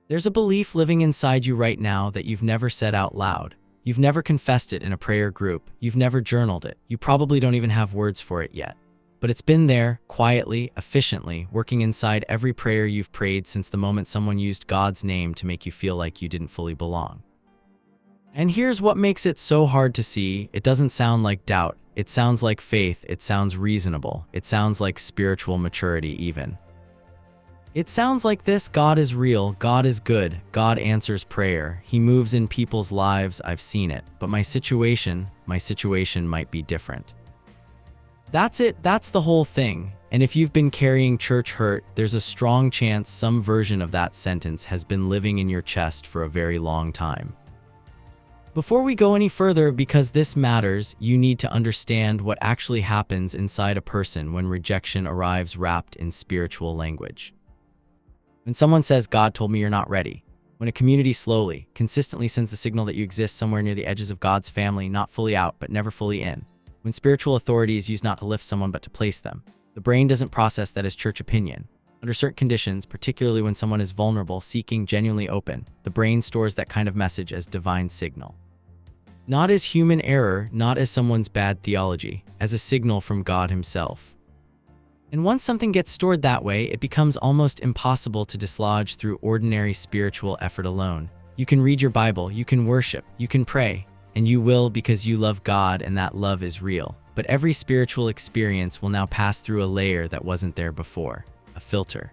There's a belief living inside you right now that you've never said out loud. You've never confessed it in a prayer group. You've never journaled it. You probably don't even have words for it yet. But it's been there, quietly, efficiently, working inside every prayer you've prayed since the moment someone used God's name to make you feel like you didn't fully belong. And here's what makes it so hard to see. It doesn't sound like doubt. It sounds like faith. It sounds reasonable. It sounds like spiritual maturity even. It sounds like this: God is real, God is good, God answers prayer, He moves in people's lives, I've seen it, but my situation might be different. That's it, that's the whole thing. And if you've been carrying church hurt, there's a strong chance some version of that sentence has been living in your chest for a very long time. Before we go any further, because this matters, you need to understand what actually happens inside a person when rejection arrives wrapped in spiritual language. When someone says, "God told me you're not ready," when a community slowly, consistently sends the signal that you exist somewhere near the edges of God's family, not fully out, but never fully in, when spiritual authority is used not to lift someone but to place them, the brain doesn't process that as church opinion. Under certain conditions, particularly when someone is vulnerable, seeking, genuinely open, the brain stores that kind of message as divine signal. Not as human error, not as someone's bad theology, as a signal from God Himself. And once something gets stored that way, it becomes almost impossible to dislodge through ordinary spiritual effort alone. You can read your Bible, you can worship, you can pray, and you will because you love God and that love is real. But every spiritual experience will now pass through a layer that wasn't there before, a filter.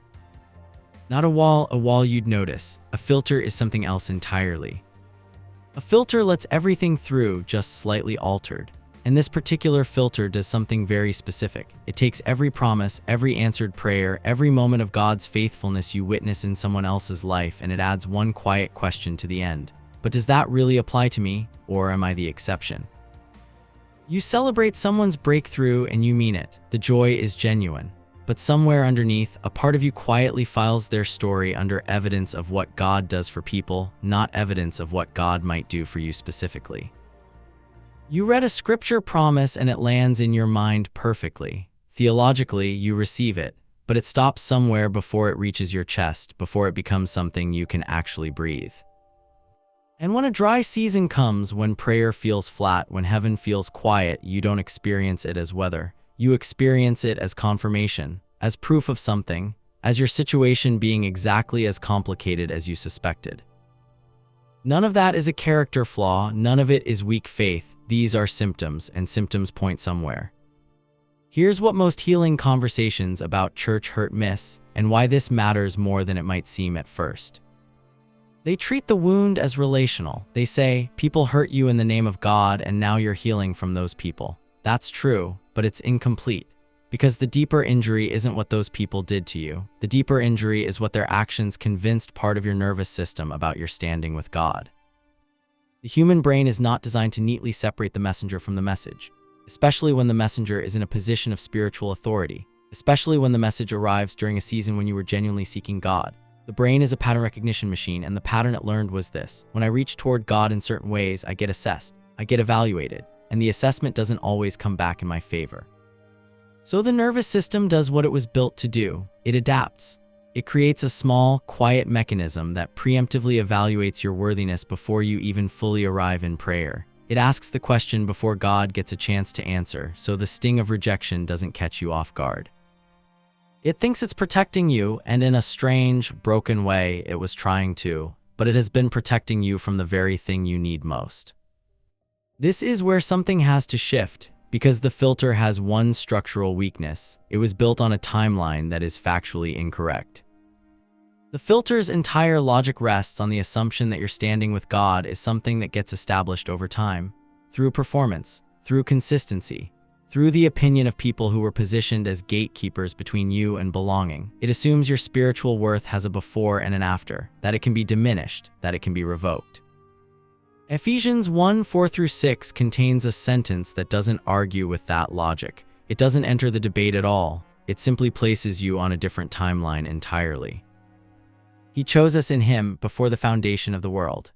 Not a wall you'd notice. A filter is something else entirely. A filter lets everything through, just slightly altered. And this particular filter does something very specific. It takes every promise, every answered prayer, every moment of God's faithfulness you witness in someone else's life, and it adds one quiet question to the end. But does that really apply to me, or am I the exception? You celebrate someone's breakthrough and you mean it. The joy is genuine. But somewhere underneath, a part of you quietly files their story under evidence of what God does for people, not evidence of what God might do for you specifically. You read a scripture promise and it lands in your mind perfectly. Theologically, you receive it, but it stops somewhere before it reaches your chest, before it becomes something you can actually breathe. And when a dry season comes, when prayer feels flat, when heaven feels quiet, you don't experience it as weather. You experience it as confirmation, as proof of something, as your situation being exactly as complicated as you suspected. None of that is a character flaw, none of it is weak faith. These are symptoms, and symptoms point somewhere. Here's what most healing conversations about church hurt miss, and why this matters more than it might seem at first. They treat the wound as relational. They say, people hurt you in the name of God, and now you're healing from those people. That's true, but it's incomplete. Because the deeper injury isn't what those people did to you. The deeper injury is what their actions convinced part of your nervous system about your standing with God. The human brain is not designed to neatly separate the messenger from the message, especially when the messenger is in a position of spiritual authority, especially when the message arrives during a season when you were genuinely seeking God. The brain is a pattern recognition machine, and the pattern it learned was this: when I reach toward God in certain ways, I get assessed, I get evaluated, and the assessment doesn't always come back in my favor. So the nervous system does what it was built to do. It adapts. It creates a small, quiet mechanism that preemptively evaluates your worthiness before you even fully arrive in prayer. It asks the question before God gets a chance to answer, so the sting of rejection doesn't catch you off guard. It thinks it's protecting you, and in a strange, broken way, it was trying to, but it has been protecting you from the very thing you need most. This is where something has to shift. Because the filter has one structural weakness. It was built on a timeline that is factually incorrect. The filter's entire logic rests on the assumption that your standing with God is something that gets established over time, through performance, through consistency, through the opinion of people who were positioned as gatekeepers between you and belonging. It assumes your spiritual worth has a before and an after, that it can be diminished, that it can be revoked. Ephesians 1:4-6 contains a sentence that doesn't argue with that logic. It doesn't enter the debate at all. It simply places you on a different timeline entirely. He chose us in Him before the foundation of the world.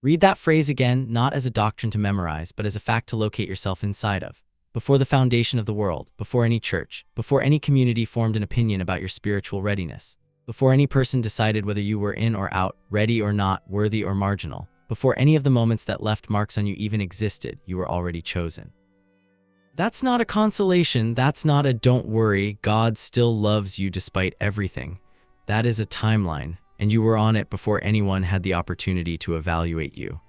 Read that phrase again, not as a doctrine to memorize, but as a fact to locate yourself inside of. Before the foundation of the world, before any church, before any community formed an opinion about your spiritual readiness. Before any person decided whether you were in or out, ready or not, worthy or marginal. Before any of the moments that left marks on you even existed, you were already chosen. That's not a consolation. That's not a don't worry, God still loves you despite everything. That is a timeline, and you were on it before anyone had the opportunity to evaluate you.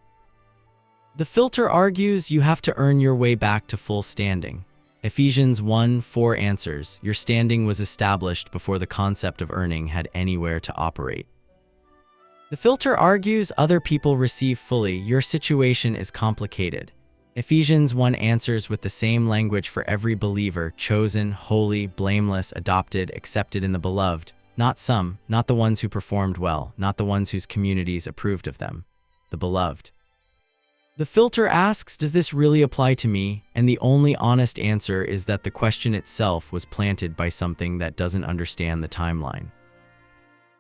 The filter argues you have to earn your way back to full standing. Ephesians 1:4 answers, your standing was established before the concept of earning had anywhere to operate. The filter argues other people receive fully, your situation is complicated. Ephesians 1 answers with the same language for every believer, chosen, holy, blameless, adopted, accepted in the beloved. Not some, not the ones who performed well, not the ones whose communities approved of them. The beloved. The filter asks, does this really apply to me? And the only honest answer is that the question itself was planted by something that doesn't understand the timeline.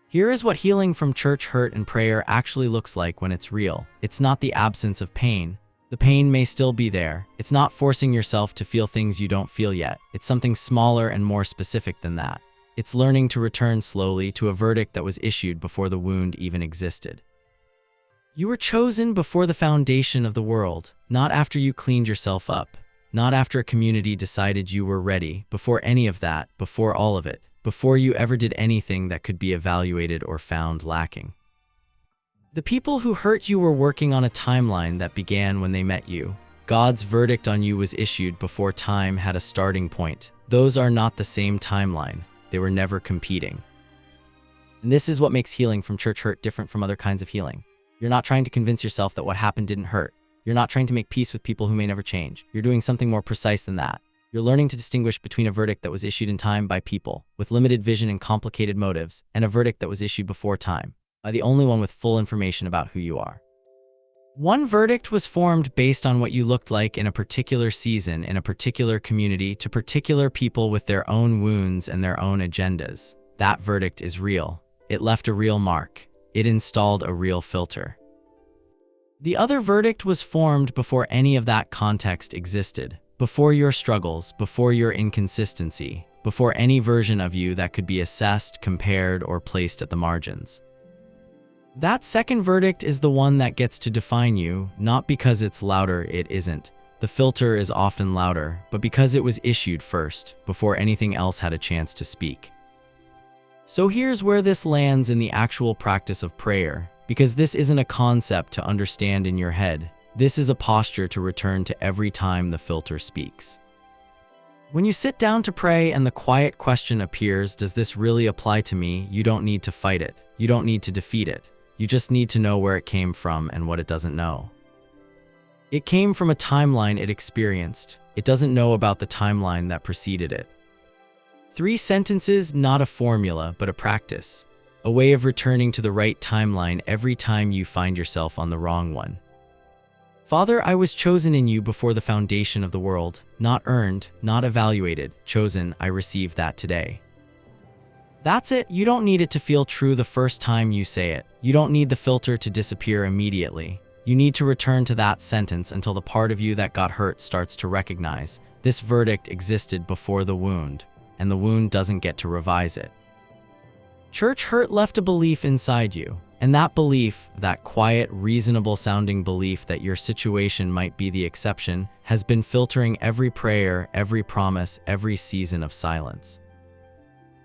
Here is what healing from church hurt and prayer actually looks like when it's real. It's not the absence of pain. The pain may still be there. It's not forcing yourself to feel things you don't feel yet. It's something smaller and more specific than that. It's learning to return slowly to a verdict that was issued before the wound even existed. You were chosen before the foundation of the world, not after you cleaned yourself up, not after a community decided you were ready, before any of that, before all of it, before you ever did anything that could be evaluated or found lacking. The people who hurt you were working on a timeline that began when they met you. God's verdict on you was issued before time had a starting point. Those are not the same timeline. They were never competing. And this is what makes healing from church hurt different from other kinds of healing. You're not trying to convince yourself that what happened didn't hurt. You're not trying to make peace with people who may never change. You're doing something more precise than that. You're learning to distinguish between a verdict that was issued in time by people with limited vision and complicated motives, and a verdict that was issued before time by the only one with full information about who you are. One verdict was formed based on what you looked like in a particular season, in a particular community, to particular people with their own wounds and their own agendas. That verdict is real. It left a real mark. It installed a real filter. The other verdict was formed before any of that context existed, before your struggles, before your inconsistency, before any version of you that could be assessed, compared, or placed at the margins. That second verdict is the one that gets to define you, not because it's louder, it isn't. The filter is often louder, but because it was issued first, before anything else had a chance to speak. So here's where this lands in the actual practice of prayer, because this isn't a concept to understand in your head. This is a posture to return to every time the filter speaks. When you sit down to pray and the quiet question appears, does this really apply to me? You don't need to fight it. You don't need to defeat it. You just need to know where it came from and what it doesn't know. It came from a timeline it experienced. It doesn't know about the timeline that preceded it. 3 sentences, not a formula, but a practice. A way of returning to the right timeline every time you find yourself on the wrong one. Father, I was chosen in you before the foundation of the world, not earned, not evaluated, chosen. I received that today. That's it. You don't need it to feel true the first time you say it. You don't need the filter to disappear immediately. You need to return to that sentence until the part of you that got hurt starts to recognize this verdict existed before the wound, and the wound doesn't get to revise it. Church hurt left a belief inside you, and that belief, that quiet, reasonable-sounding belief that your situation might be the exception, has been filtering every prayer, every promise, every season of silence.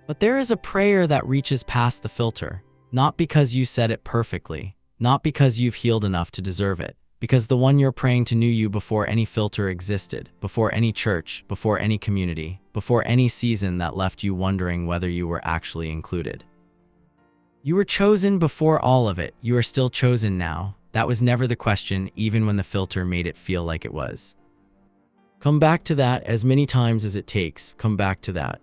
But there is a prayer that reaches past the filter, not because you said it perfectly, not because you've healed enough to deserve it, because the one you're praying to knew you before any filter existed, before any church, before any community, before any season that left you wondering whether you were actually included. You were chosen before all of it. You are still chosen now. That was never the question, even when the filter made it feel like it was. Come back to that as many times as it takes. Come back to that.